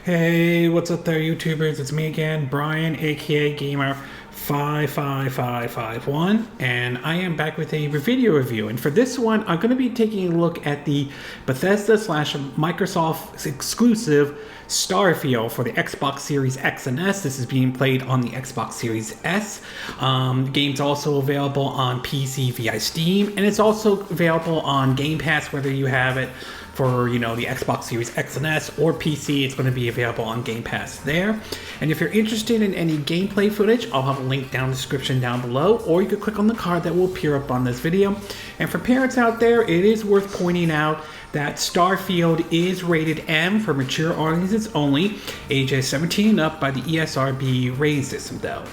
Hey, what's up there, YouTubers? It's me again, Brian, aka Gamer55551, and I am back with a video review. And for this one, I'm going to be taking a look at the Bethesda slash Microsoft exclusive Starfield for the Xbox Series X and S. This is being played on the Xbox Series S. The game's also available on PC via Steam, and it's also available on Game Pass, whether you have it for, the Xbox Series X and S or PC. It's going to be available on Game Pass there. And if you're interested in any gameplay footage, I'll have a link down in the description down below, or you could click on the card that will appear up on this video. And for parents out there, it is worth pointing out that Starfield is rated M for mature audiences only, ages 17 and up by the ESRB rating system though.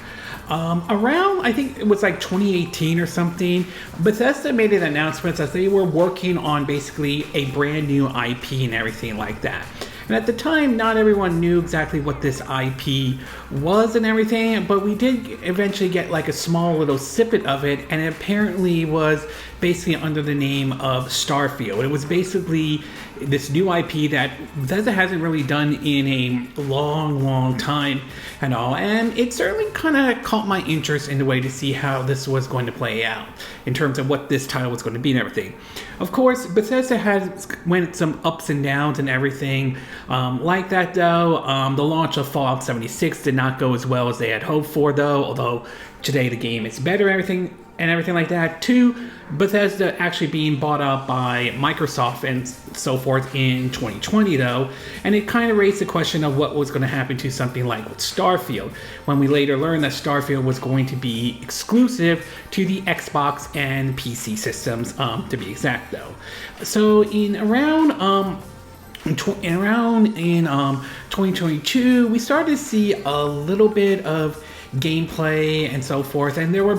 Around, I think it was like 2018 or something, Bethesda made an announcement that they were working on basically a brand new IP and everything like that. And at the time, not everyone knew exactly what this IP was and everything, but we did eventually get like a small little snippet of it, and it apparently was basically under the name of Starfield. It was basically this new IP that Bethesda hasn't really done in a long time and all, and it certainly kind of caught my interest in a way to see how this was going to play out in terms of what this title was going to be and everything. Of course, Bethesda has went some ups and downs and everything like that though. The launch of Fallout 76 did not go as well as they had hoped for though, although today the game is better and everything like that. Two, Bethesda actually being bought up by Microsoft and so forth in 2020 though, and it kind of raised the question of what was going to happen to something like with Starfield, when we later learned that Starfield was going to be exclusive to the Xbox and PC systems, to be exact though. So in around 2022, we started to see a little bit of gameplay and so forth, and there were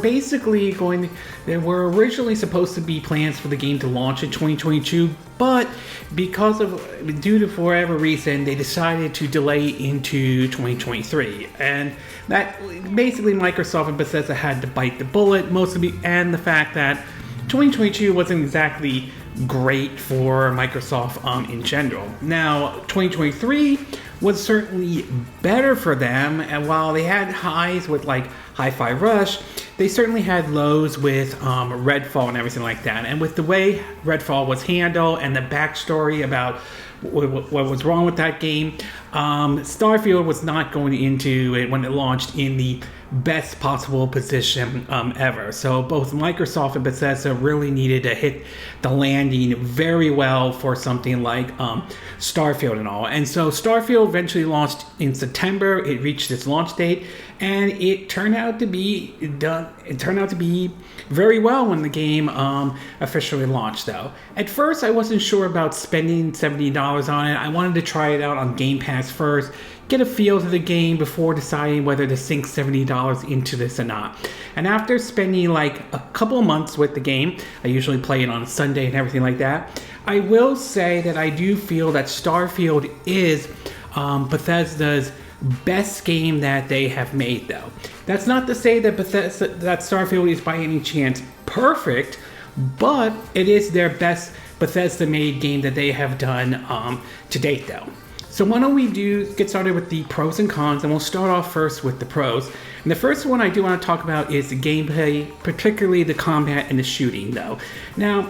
originally supposed to be plans for the game to launch in 2022, but due to whatever reason, they decided to delay into 2023, and that basically Microsoft and Bethesda had to bite the bullet, and the fact that 2022 wasn't exactly great for Microsoft in general. Now, 2023 was certainly better for them, and while they had highs with like Hi-Fi Rush, they certainly had lows with Redfall and everything like that. And with the way Redfall was handled and the backstory about what was wrong with that game, Starfield was not going into it when it launched in the best possible position ever. So both Microsoft and Bethesda really needed to hit the landing very well for something like Starfield and all. And so Starfield eventually launched in September. It reached its launch date, and it turned out to be very well when the game officially launched though. At first, I wasn't sure about spending $70 on it. I wanted to try it out on Game Pass first, get a feel to the game before deciding whether to sink $70 into this or not. And after spending like a couple of months with the game, I usually play it on a Sunday and everything like that, I will say that I do feel that Starfield is Bethesda's best game that they have made though. That's not to say that Starfield is by any chance perfect, but it is their best Bethesda made game that they have done to date though. So why don't we get started with the pros and cons, and we'll start off first with the pros. And the first one I do want to talk about is the gameplay, particularly the combat and the shooting though. Now,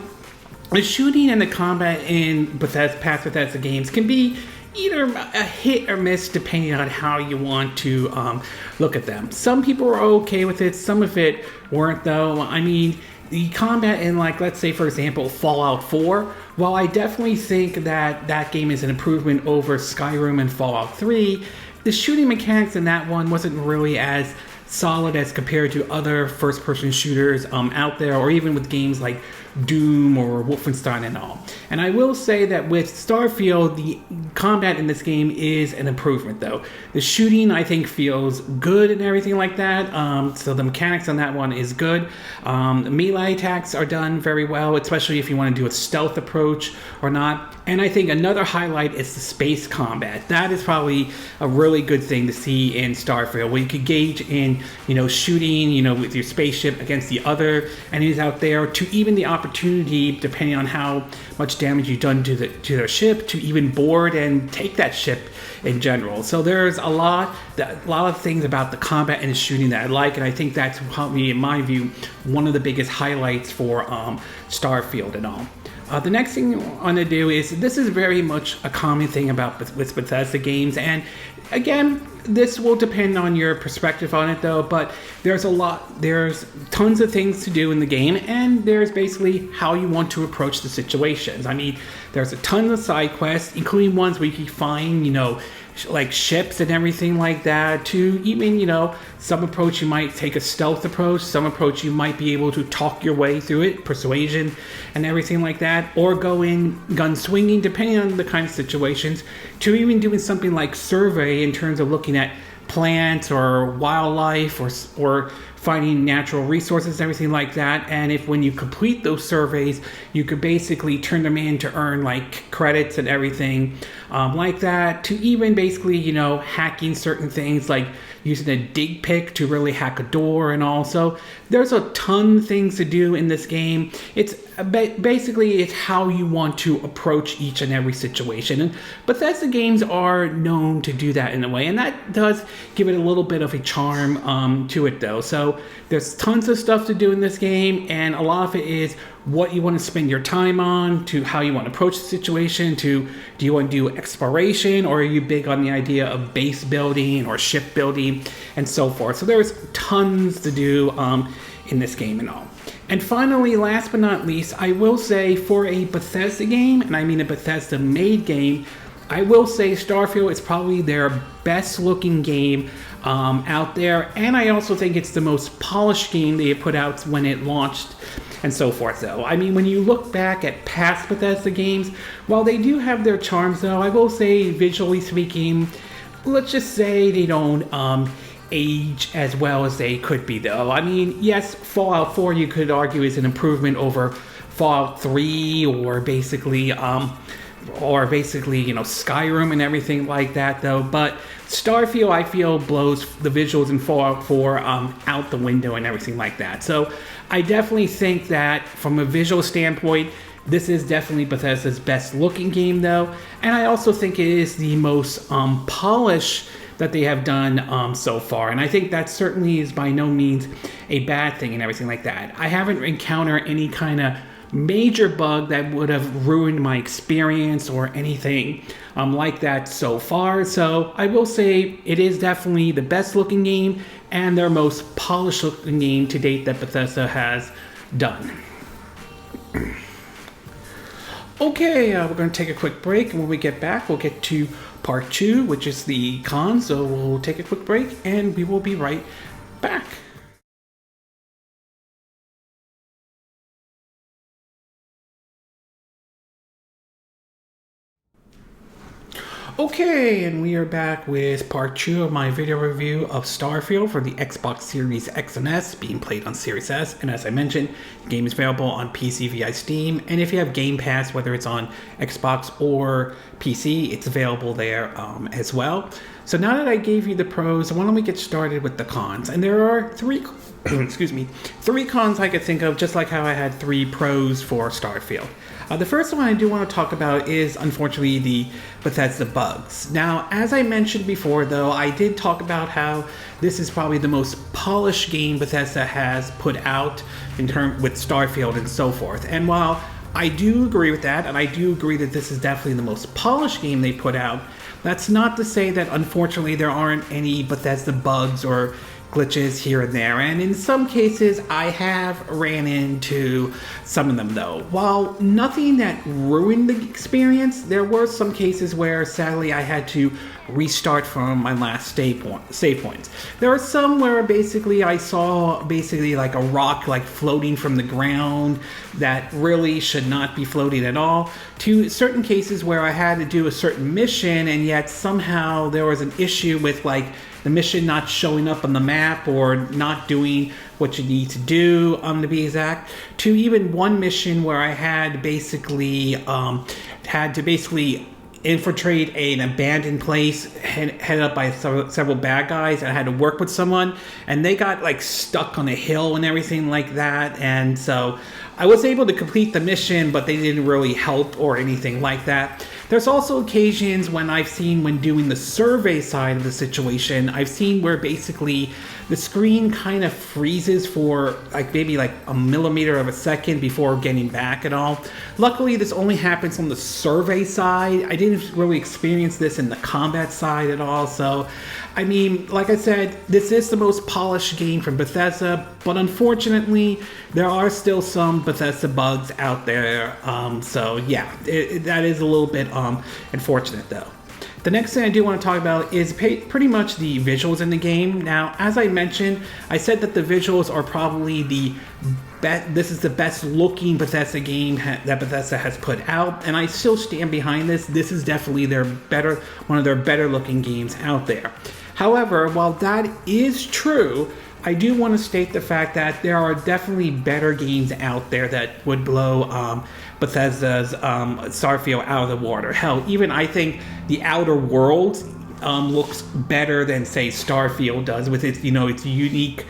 the shooting and the combat in past Bethesda games can be either a hit or miss depending on how you want to look at them. Some people are okay with it, some of it weren't though. I mean, the combat in, like, let's say for example Fallout 4, while I definitely think that that game is an improvement over Skyrim and Fallout 3, the shooting mechanics in that one wasn't really as solid as compared to other first-person shooters out there, or even with games like Doom or Wolfenstein and all. And I will say that with Starfield, the combat in this game is an improvement though. The shooting, I think, feels good and everything like that, so the mechanics on that one is good. Melee attacks are done very well, especially if you want to do a stealth approach or not. And I think another highlight is the space combat. That is probably a really good thing to see in Starfield, where you could gauge in and, shooting, with your spaceship against the other enemies out there, to even the opportunity, depending on how much damage you've done to their ship, to even board and take that ship in general. So there's a lot of things about the combat and the shooting that I like, and I think that's probably, in my view, one of the biggest highlights for Starfield and all. The next thing I want to do is, this is very much a common thing with Bethesda games, and again, this will depend on your perspective on it though, but there's tons of things to do in the game, and there's basically how you want to approach the situations. I mean, there's a ton of side quests, including ones where you can find, like ships and everything like that, to even, some approach you might take a stealth approach, some approach you might be able to talk your way through it, persuasion and everything like that, or go in gun swinging, depending on the kind of situations, to even doing something like survey in terms of looking at plants or wildlife or finding natural resources, everything like that. And when you complete those surveys, you could basically turn them in to earn like credits and everything like that, to even basically, hacking certain things like using a dig pick to really hack a door. And also there's a ton of things to do in this game. It's basically it's how you want to approach each and every situation, and Bethesda games are known to do that in a way, and that does give it a little bit of a charm to it though. So there's tons of stuff to do in this game, and a lot of it is what you want to spend your time on, to how you want to approach the situation, to do you want to do exploration, or are you big on the idea of base building or ship building and so forth. So there's tons to do in this game and all. And finally, last but not least, I will say, for a Bethesda game, and I mean a Bethesda made game, I will say Starfield is probably their best looking game out there, and I also think it's the most polished game they put out when it launched and so forth though. I mean, when you look back at past Bethesda games, while they do have their charms though, I will say, visually speaking, let's just say they don't age as well as they could be though. I mean, yes, Fallout 4 you could argue is an improvement over Fallout 3 or basically Skyrim and everything like that though, but Starfield I feel blows the visuals in Fallout 4 out the window and everything like that. So I definitely think that from a visual standpoint, this is definitely Bethesda's best looking game though, and I also think it is the most polished that they have done so far, and I think that certainly is by no means a bad thing and everything like that. I haven't encountered any kind of major bug that would have ruined my experience or anything like that so far, so I will say it is definitely the best looking game and their most polished looking game to date that Bethesda has done. Okay, we're going to take a quick break, and when we get back, we'll get to part 2, which is the cons. So we'll take a quick break, and we will be right back. Okay, and we are back with part 2 of my video review of Starfield for the Xbox Series X and S, being played on Series S. And as I mentioned, the game is available on PC via Steam, and if you have Game Pass, whether it's on Xbox or PC, it's available there as well. So now that I gave you the pros, why don't we get started with the cons? And there are three cons I could think of, just like how I had 3 pros for Starfield. The first one I do want to talk about is, unfortunately, the Bethesda bugs. Now, as I mentioned before, though, I did talk about how this is probably the most polished game Bethesda has put out with Starfield and so forth. And while I do agree with that, and I do agree that this is definitely the most polished game they put out, that's not to say that, unfortunately, there aren't any Bethesda bugs or glitches here and there, and in some cases I have ran into some of them though. While nothing that ruined the experience, there were some cases where sadly I had to restart from my last save points. There are some where basically I saw like a rock like floating from the ground that really should not be floating at all, to certain cases where I had to do a certain mission and yet somehow there was an issue with like the mission not showing up on the map or not doing what you need to do, to be exact, to even one mission where I had basically infiltrate an abandoned place headed up by several bad guys, and I had to work with someone, and they got like stuck on a hill and everything like that, and so I was able to complete the mission, but they didn't really help or anything like that. There's also occasions when I've seen, when doing the survey side of the situation, I've seen where basically the screen kind of freezes for like maybe like a millimeter of a second before getting back at all. Luckily, this only happens on the survey side. I didn't really experience this in the combat side at all. So, I mean, like I said, this is the most polished game from Bethesda, but unfortunately, there are still some Bethesda bugs out there. So yeah, that is a little bit unfortunate though. The next thing I do want to talk about is pretty much the visuals in the game. Now, as I mentioned, I said that the visuals are probably this is the best looking Bethesda game that Bethesda has put out, and I still stand behind this. This is definitely one of their better looking games out there. However, while that is true, I do want to state the fact that there are definitely better games out there that would blow Bethesda's Starfield out of the water. Hell, even I think The Outer Worlds looks better than, say, Starfield does, with its, its unique,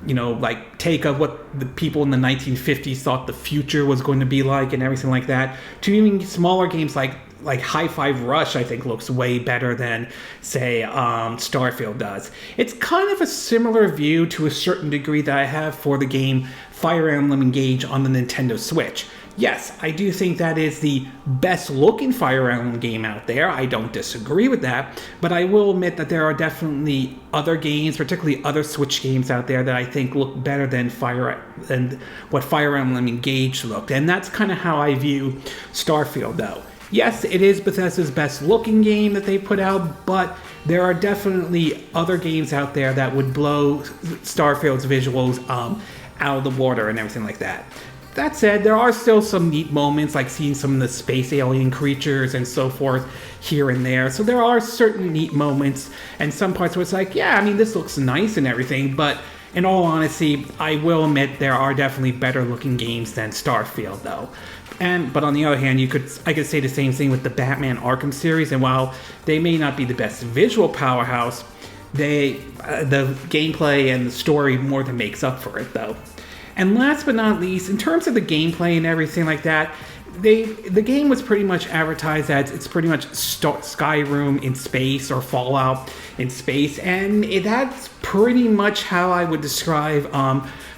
like take of what the people in the 1950s thought the future was going to be like and everything like that, to even smaller games like Hi-Fi Rush, I think looks way better than, say, Starfield does. It's kind of a similar view to a certain degree that I have for the game Fire Emblem Engage on the Nintendo Switch. Yes, I do think that is the best looking Fire Emblem game out there. I don't disagree with that, but I will admit that there are definitely other games, particularly other Switch games out there, that I think look better than what Fire Emblem Engage looked. And that's kind of how I view Starfield though. Yes, it is Bethesda's best looking game that they put out, but there are definitely other games out there that would blow Starfield's visuals out of the water and everything like that. That said, there are still some neat moments, like seeing some of the space alien creatures and so forth here and there. So there are certain neat moments and some parts where it's like, yeah, I mean, this looks nice and everything, but in all honesty, I will admit there are definitely better looking games than Starfield though. But on the other hand, I could say the same thing with the Batman Arkham series, and while they may not be the best visual powerhouse, the gameplay and the story more than makes up for it though. And last but not least, in terms of the gameplay and everything like that, the game was pretty much advertised as it's pretty much Skyrim in space or Fallout in space, and that's pretty much how I would describe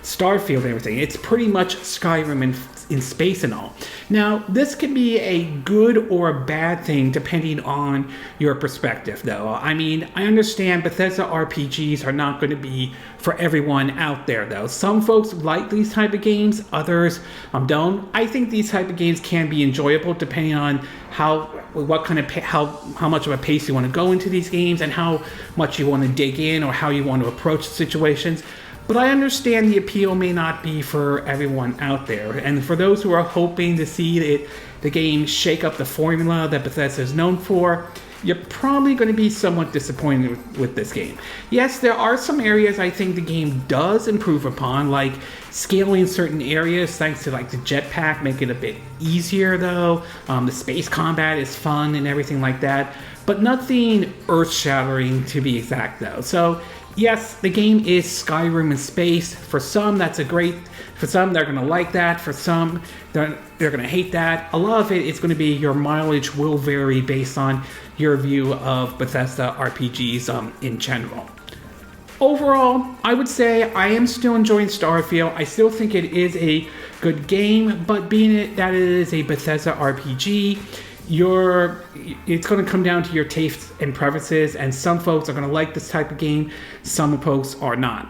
Starfield and everything. It's pretty much Skyrim in space and all. Now, this could be a good or a bad thing depending on your perspective, though. I mean, I understand Bethesda RPGs are not going to be for everyone out there, though. Some folks like these type of games, others don't. I think these type of games can be enjoyable depending on how much of a pace you want to go into these games and how much you want to dig in or how you want to approach situations. But I understand the appeal may not be for everyone out there. And for those who are hoping to see the game shake up the formula that Bethesda is known for, you're probably going to be somewhat disappointed with this game. Yes, there are some areas I think the game does improve upon, like scaling certain areas thanks to like the jetpack, make it a bit easier though. The space combat is fun and everything like that, but nothing earth-shattering to be exact though. So yes, the game is Skyrim in space. For some, for some, they're going to like that. For some, they're going to hate that. A lot of it is going to be your mileage will vary based on your view of Bethesda RPGs in general. Overall, I would say I am still enjoying Starfield. I still think it is a good game, but being that it is a Bethesda RPG, it's going to come down to your tastes and preferences, and some folks are going to like this type of game, some folks are not.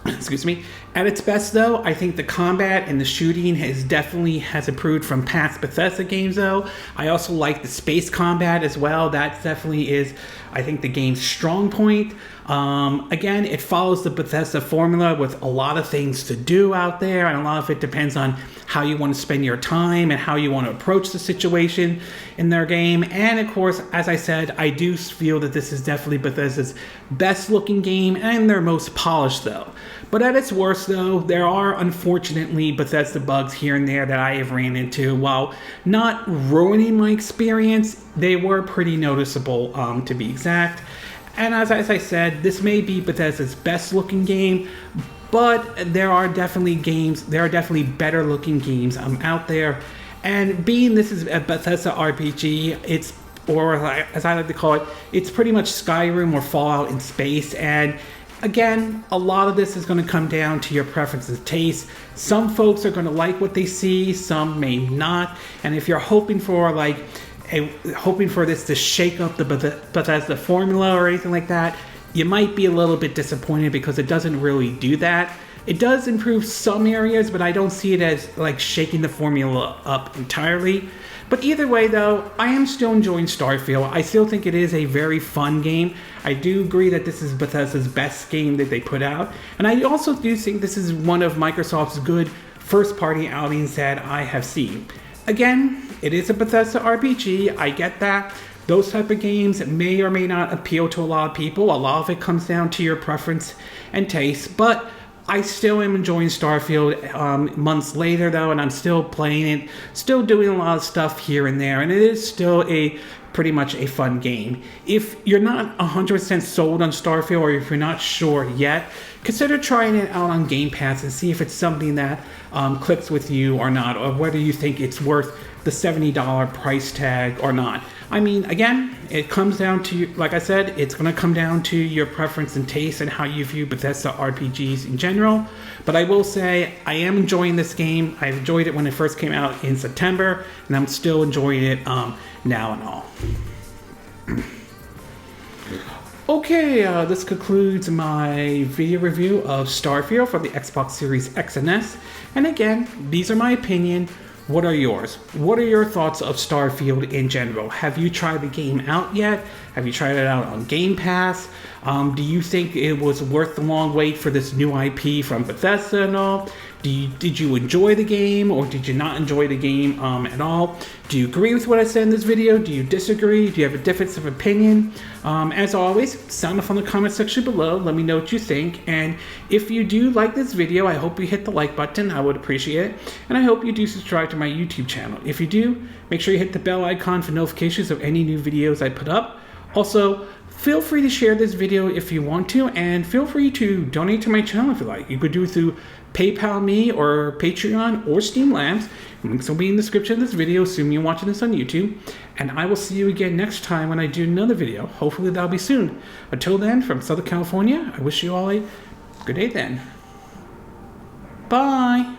Excuse me. At its best though, I think the combat and the shooting has improved from past Bethesda games though. I also like the space combat as well. That definitely is, I think, the game's strong point. Again, it follows the Bethesda formula with a lot of things to do out there, and a lot of it depends on how you want to spend your time and how you want to approach the situation in their game. And of course, as I said, I do feel that this is definitely Bethesda's best looking game and their most polished though. But at its worst though, there are unfortunately Bethesda bugs here and there that I have ran into. While not ruining my experience, they were pretty noticeable, to be exact. And as I said, this may be Bethesda's best looking game, but there are definitely better looking games out there. And being this is a Bethesda RPG, or as I like to call it, it's pretty much Skyrim or Fallout in space. And again, a lot of this is going to come down to your preferences and taste. Some folks are going to like what they see, some may not. And if you're hoping for this to shake up the Bethesda formula or anything like that, you might be a little bit disappointed because it doesn't really do that. It does improve some areas, but I don't see it as like shaking the formula up entirely. But either way though, I am still enjoying Starfield. I still think it is a very fun game. I do agree that this is Bethesda's best game that they put out. And I also do think this is one of Microsoft's good first-party outings that I have seen. Again, it is a Bethesda RPG, I get that. Those type of games may or may not appeal to a lot of people. A lot of it comes down to your preference and taste, but I still am enjoying Starfield months later though, and I'm still playing it, still doing a lot of stuff here and there, and it is still pretty much a fun game. If you're not 100% sold on Starfield, or if you're not sure yet, consider trying it out on Game Pass and see if it's something that clicks with you or not, or whether you think it's worth the $70 price tag or not. I mean, again, it comes down to, like I said, it's going to come down to your preference and taste and how you view Bethesda RPGs in general. But I will say, I am enjoying this game. I enjoyed it when it first came out in September, and I'm still enjoying it now and all. Okay, this concludes my video review of Starfield for the Xbox Series X and S. And again, these are my opinion. What are yours? What are your thoughts of Starfield in general? Have you tried the game out yet? Have you tried it out on Game Pass? Do you think it was worth the long wait for this new IP from Bethesda and all? Did you enjoy the game, or did you not enjoy the game at all? Do you agree with what I said in this video? Do you disagree? Do you have a difference of opinion? As always, sound off on the comment section below. Let me know what you think. And if you do like this video, I hope you hit the like button. I would appreciate it. And I hope you do subscribe to my YouTube channel. If you do, make sure you hit the bell icon for notifications of any new videos I put up. Also, feel free to share this video if you want to, and feel free to donate to my channel if you like. You could do it through PayPal me or Patreon or Steam Labs. Links will be in the description of this video, assuming you're watching this on YouTube. And I will see you again next time when I do another video. Hopefully that'll be soon. Until then, from Southern California, I wish you all a good day then. Bye!